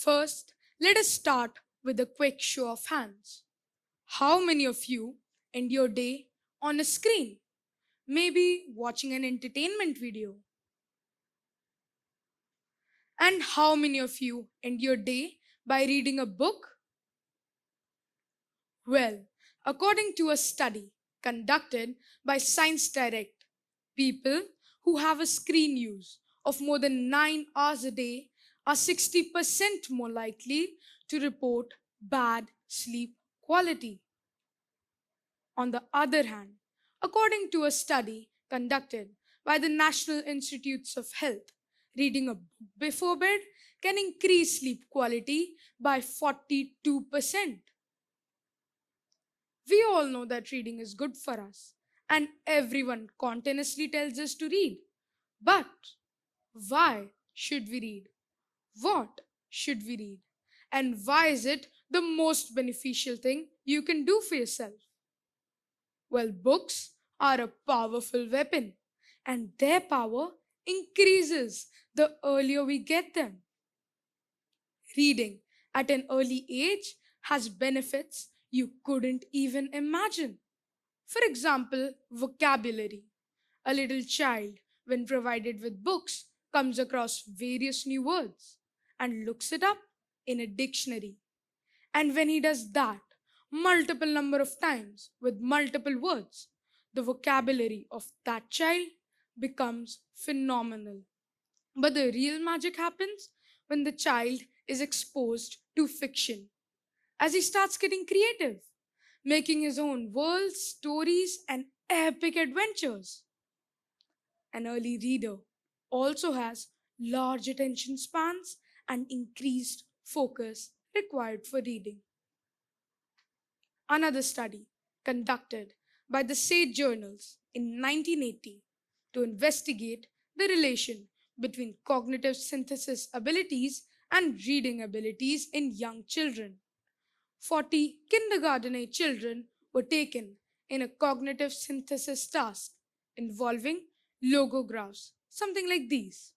First, let us start with a quick show of hands. How many of you end your day on a screen? Maybe watching an entertainment video. And how many of you end your day by reading a book? Well, according to a study conducted by Science Direct, people who have a screen use of more than 9 hours a day are 60% more likely to report bad sleep quality. On the other hand, according to a study conducted by the National Institutes of Health, reading a book before bed can increase sleep quality by 42%. We all know that reading is good for us, and everyone continuously tells us to read. But why should we read? What should we read? And why is it the most beneficial thing you can do for yourself? Well, books are a powerful weapon, and their power increases the earlier we get them. Reading at an early age has benefits you couldn't even imagine. For example, vocabulary. A little child, when provided with books, comes across various new words and looks it up in a dictionary. And when he does that multiple number of times with multiple words, the vocabulary of that child becomes phenomenal. But the real magic happens when the child is exposed to fiction as he starts getting creative, making his own worlds, stories, and epic adventures. An early reader also has large attention spans and increased focus required for reading. Another study conducted by the Sage Journals in 1980 to investigate the relation between cognitive synthesis abilities and reading abilities in young children. 40 kindergarten age children were taken in a cognitive synthesis task involving logographs, something like these.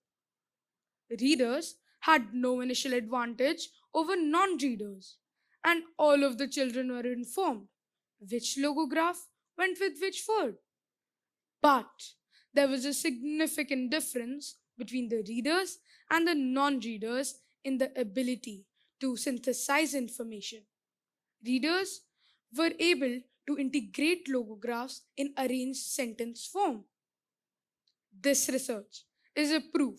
Readers had no initial advantage over non readers, and all of the children were informed which logograph went with which word. But there was a significant difference between the readers and the non readers in the ability to synthesize information. Readers were able to integrate logographs in arranged sentence form. This research is a proof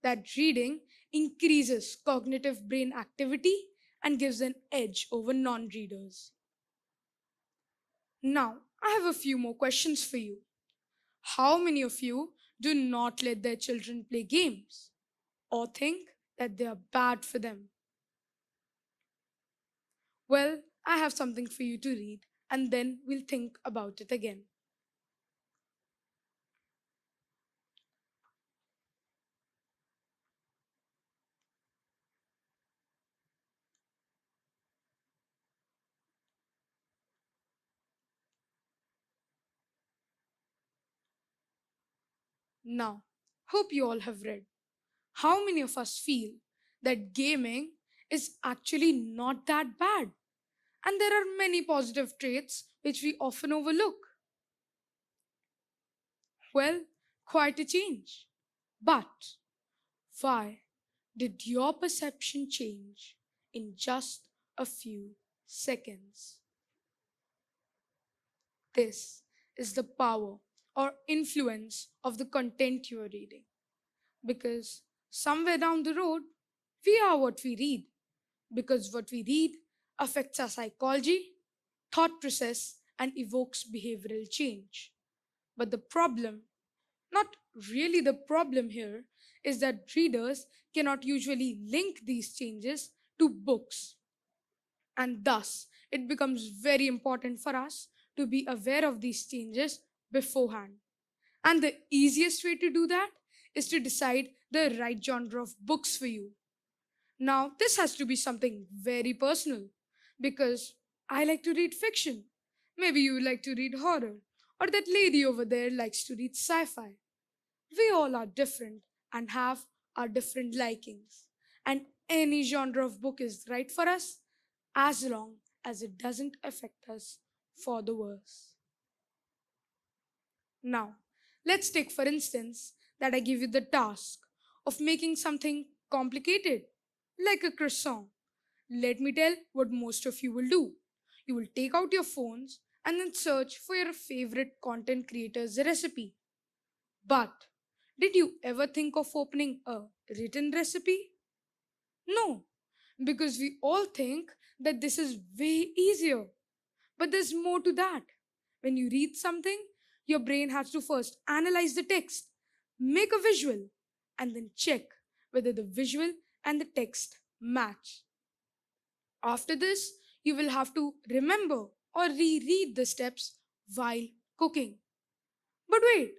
that reading increases cognitive brain activity and gives an edge over non readers. Now, I have a few more questions for you. How many of you do not let their children play games or think that they are bad for them? Well, I have something for you to read and then we'll think about it again. Now, hope you all have read. How many of us feel that gaming is actually not that bad? And there are many positive traits which we often overlook. Well, quite a change. But why did your perception change in just a few seconds? This is the power or influence of the content you are reading. Because somewhere down the road, we are what we read. Because what we read affects our psychology, thought process, and evokes behavioral change. But the problem, not really the problem here, is that readers cannot usually link these changes to books. And thus, it becomes very important for us to be aware of these changes beforehand. And the easiest way to do that is to decide the right genre of books for you. Now, this has to be something very personal because I like to read fiction. Maybe you like to read horror, or that lady over there likes to read sci fi. We all are different and have our different likings. And any genre of book is right for us as long as it doesn't affect us for the worse. Now, let's take for instance that I give you the task of making something complicated, like a croissant. Let me tell what most of you will do. You will take out your phones and then search for your favorite content creator's recipe. But did you ever think of opening a written recipe? No, because we all think that this is way easier. But there's more to that. When you read something, your brain has to first analyze the text, make a visual, and then check whether the visual and the text match. After this, you will have to remember or reread the steps while cooking. But wait,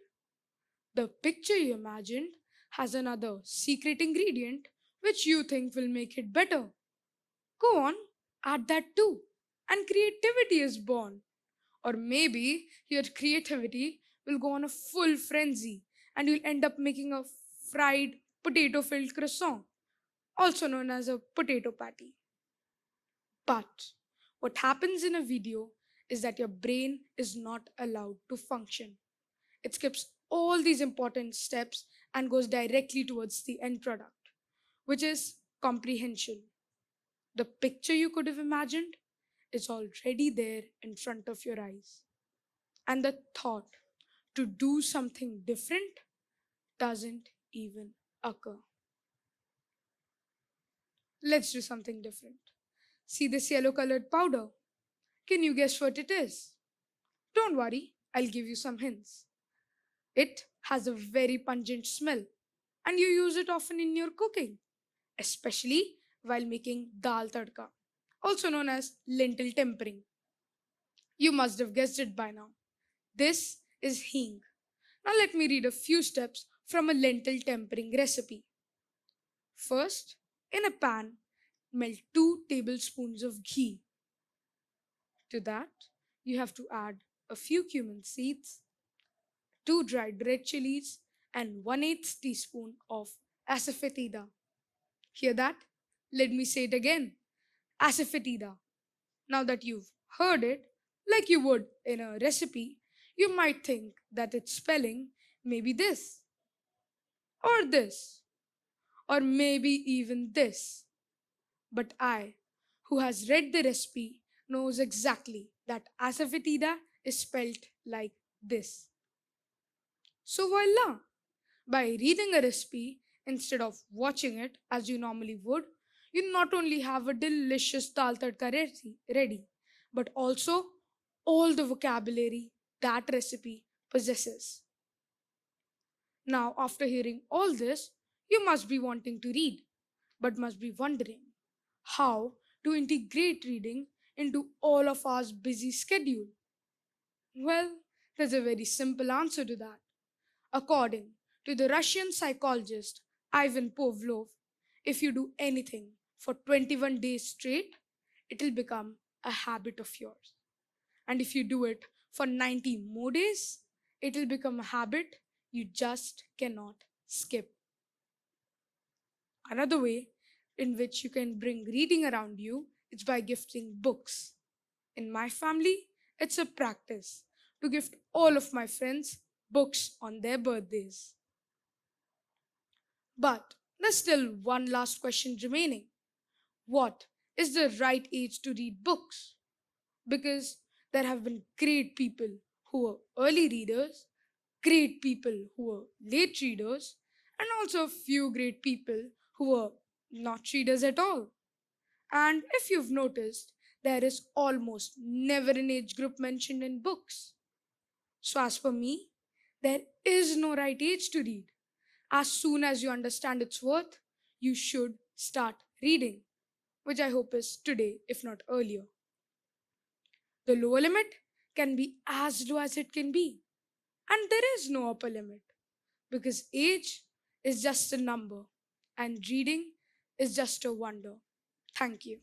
the picture you imagined has another secret ingredient which you think will make it better. Go on, add that too, and creativity is born. Or maybe your creativity will go on a full frenzy and you'll end up making a fried potato filled croissant, also known as a potato patty. But what happens in a video is that your brain is not allowed to function. It skips all these important steps and goes directly towards the end product, which is comprehension. The picture you could have imagined is already there in front of your eyes. And the thought to do something different doesn't even occur. Let's do something different. See this yellow colored powder? Can you guess what it is? Don't worry, I'll give you some hints. It has a very pungent smell, and you use it often in your cooking, especially while making dal tadka, also known as lentil tempering. You must have guessed it by now. This is hing. Now let me read a few steps from a lentil tempering recipe. First, in a pan, melt 2 tablespoons of ghee. To that, you have to add a few cumin seeds, 2 dried red chilies, and 1/8 teaspoon of asafoetida. Hear that? Let me say it again. Asafoetida. Now that you've heard it, like you would in a recipe, you might think that its spelling may be this, or this, or maybe even this. But I, who has read the recipe, knows exactly that asafoetida is spelt like this. So voila! By reading a recipe instead of watching it as you normally would, you not only have a delicious dal tadka ready, but also all the vocabulary that recipe possesses. Now, after hearing all this, you must be wanting to read, but must be wondering how to integrate reading into all of our busy schedule. Well, there's a very simple answer to that. According to the Russian psychologist Ivan Pavlov, if you do anything for 21 days straight, it'll become a habit of yours. And if you do it for 90 more days, it'll become a habit you just cannot skip. Another way in which you can bring reading around you is by gifting books. In my family, it's a practice to gift all of my friends books on their birthdays. But there's still one last question remaining. What is the right age to read books? Because there have been great people who were early readers, great people who were late readers, and also a few great people who were not readers at all. And if you've noticed, there is almost never an age group mentioned in books. So, as for me, there is no right age to read. As soon as you understand its worth, you should start reading, which I hope is today, if not earlier. The lower limit can be as low as it can be, and there is no upper limit because age is just a number and reading is just a wonder. Thank you.